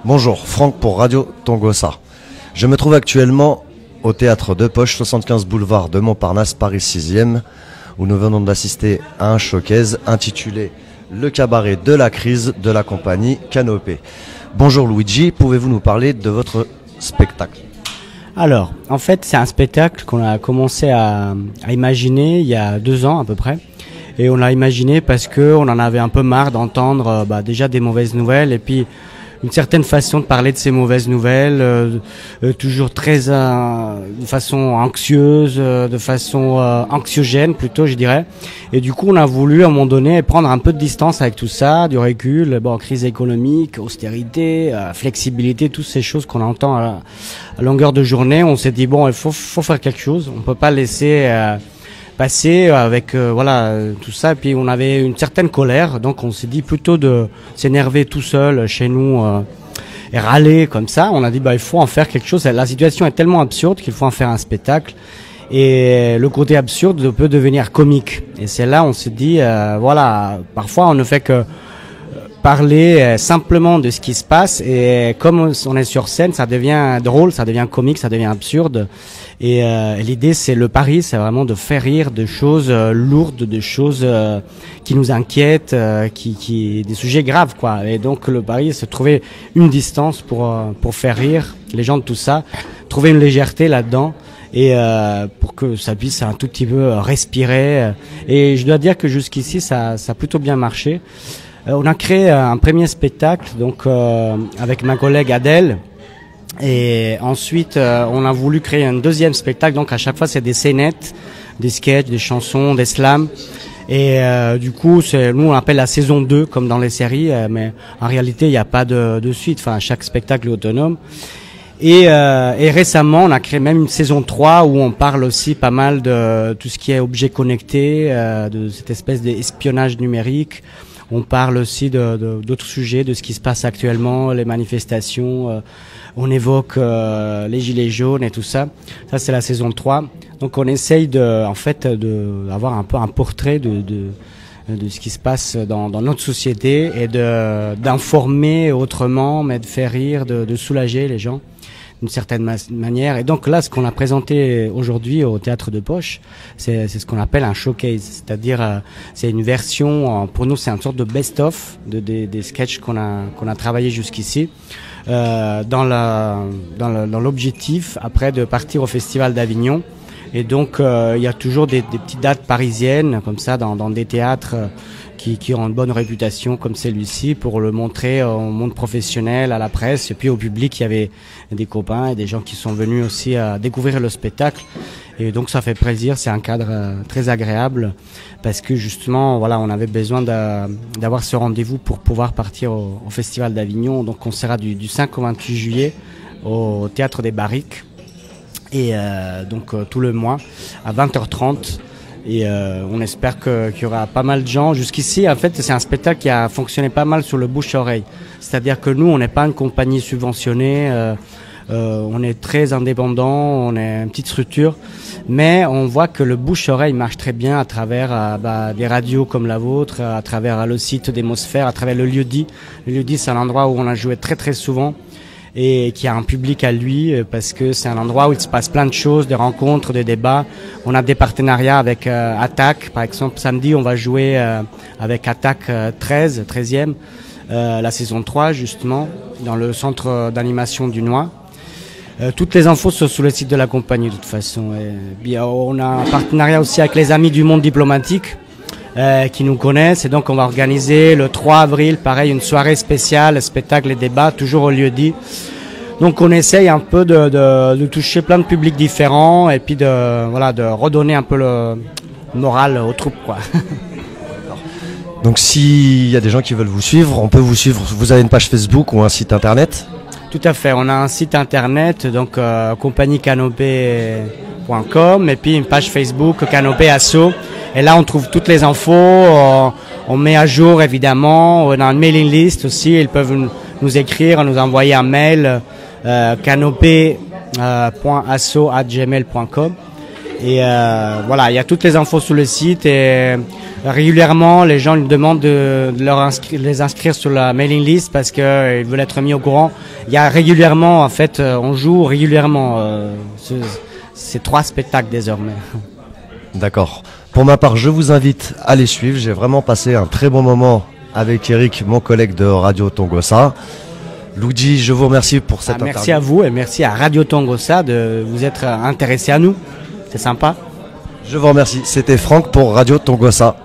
Bonjour, Franck pour Radio Tongossa. Je me trouve actuellement au Théâtre de Poche, 75 boulevard de Montparnasse, Paris 6e, où nous venons d'assister à un showcase intitulé Le cabaret de la crise de la compagnie Canopée. Bonjour Luigi, pouvez-vous nous parler de votre spectacle? Alors, en fait, c'est un spectacle qu'on a commencé à imaginer il y a 2 ans à peu près. Et on l'a imaginé parce qu'on en avait un peu marre d'entendre déjà des mauvaises nouvelles et puis une certaine façon de parler de ces mauvaises nouvelles, toujours très de façon anxieuse, de façon anxiogène plutôt, je dirais. Et du coup, on a voulu à un moment donné prendre un peu de distance avec tout ça, du recul, crise économique, austérité, flexibilité, toutes ces choses qu'on entend à longueur de journée. On s'est dit bon, il faut faire quelque chose. On peut pas laisser passer avec tout ça. Et puis on avait une certaine colère, donc on s'est dit plutôt de s'énerver tout seul chez nous et râler comme ça. On a dit il faut en faire quelque chose. La situation est tellement absurde qu'il faut en faire un spectacle. Et le côté absurde peut devenir comique. Et c'est là on s'est dit parfois on ne fait que parler simplement de ce qui se passe, et comme on est sur scène, ça devient drôle, ça devient comique, ça devient absurde. Et l'idée, c'est le pari, c'est vraiment de faire rire de choses lourdes, de choses qui nous inquiètent, des sujets graves, quoi. Et donc le pari, c'est de trouver une distance pour faire rire les gens de tout ça, trouver une légèreté là-dedans. Et pour que ça puisse un tout petit peu respirer. Et je dois dire que jusqu'ici, ça a plutôt bien marché. On a créé un premier spectacle donc avec ma collègue Adèle, et ensuite on a voulu créer un deuxième spectacle. Donc à chaque fois c'est des scénettes, des sketchs, des chansons, des slams. Et du coup nous on appelle la saison 2 comme dans les séries, mais en réalité il n'y a pas de suite. Enfin chaque spectacle est autonome. Et récemment, on a créé même une saison 3 où on parle aussi pas mal de tout ce qui est objets connectés, de cette espèce d'espionnage numérique. On parle aussi d'autres sujets, de ce qui se passe actuellement, les manifestations. On évoque les gilets jaunes et tout ça. Ça, c'est la saison 3. Donc, on essaye d'avoir un peu un portrait de ce qui se passe dans notre société et d'informer autrement, mais de faire rire, de soulager les gens d'une certaine manière. Et donc là, ce qu'on a présenté aujourd'hui au Théâtre de Poche, c'est ce qu'on appelle un showcase. C'est-à-dire, c'est une version, pour nous, c'est une sorte de best-of des sketchs qu'on a travaillé jusqu'ici, dans l'objectif, après, de partir au Festival d'Avignon. Et donc, il y a toujours des petites dates parisiennes, comme ça, dans des théâtres qui ont une bonne réputation comme celui-ci, pour le montrer au monde professionnel, à la presse, et puis au public. Il y avait des copains et des gens qui sont venus aussi à découvrir le spectacle, et donc ça fait plaisir. C'est un cadre très agréable parce que justement on avait besoin d'avoir ce rendez-vous pour pouvoir partir au Festival d'Avignon. Donc on sera du 5 au 28 juillet au Théâtre des Barriques, et donc tout le mois à 20h30. Et on espère qu'il y aura pas mal de gens. Jusqu'ici, en fait, c'est un spectacle qui a fonctionné pas mal sur le bouche-oreille. C'est-à-dire que nous, on n'est pas une compagnie subventionnée, on est très indépendant, on est une petite structure, mais on voit que le bouche-oreille marche très bien à travers des radios comme la vôtre, à travers le site d'Hémosphère, à travers le lieu-dit. Le lieu-dit, c'est un endroit où on a joué très très souvent, et qui a un public à lui, parce que c'est un endroit où il se passe plein de choses, des rencontres, des débats. On a des partenariats avec Attaque, par exemple. Samedi, on va jouer avec Attaque 13e, la saison 3, justement, dans le centre d'animation du Noix. Toutes les infos sont sur le site de la compagnie, de toute façon. Et bien, on a un partenariat aussi avec les Amis du Monde Diplomatique, qui nous connaissent, et donc on va organiser le 3 avril, pareil, une soirée spéciale, spectacle et débat, toujours au lieu-dit. Donc on essaye un peu de toucher plein de publics différents, et puis de redonner un peu le moral aux troupes, quoi. Donc s'il y a des gens qui veulent vous suivre, on peut vous suivre. Vous avez une page Facebook ou un site internet? Tout à fait, on a un site internet, donc compagniecanopée.com, et puis une page Facebook Canopée Asso. Et là, on trouve toutes les infos, on met à jour évidemment, on a une mailing list aussi. Ils peuvent nous écrire, nous envoyer un mail, canopée.asso@gmail.com. Et voilà, il y a toutes les infos sur le site et régulièrement les gens nous demandent de les inscrire sur la mailing list parce qu'ils veulent être mis au courant. Il y a régulièrement, en fait, on joue régulièrement ces 3 spectacles désormais. D'accord. Pour ma part, je vous invite à les suivre. J'ai vraiment passé un très bon moment avec Eric, mon collègue de Radio Tongossa. Luigi, je vous remercie pour cette interview. Merci à vous et merci à Radio Tongossa de vous être intéressé à nous. C'est sympa. Je vous remercie. C'était Franck pour Radio Tongossa.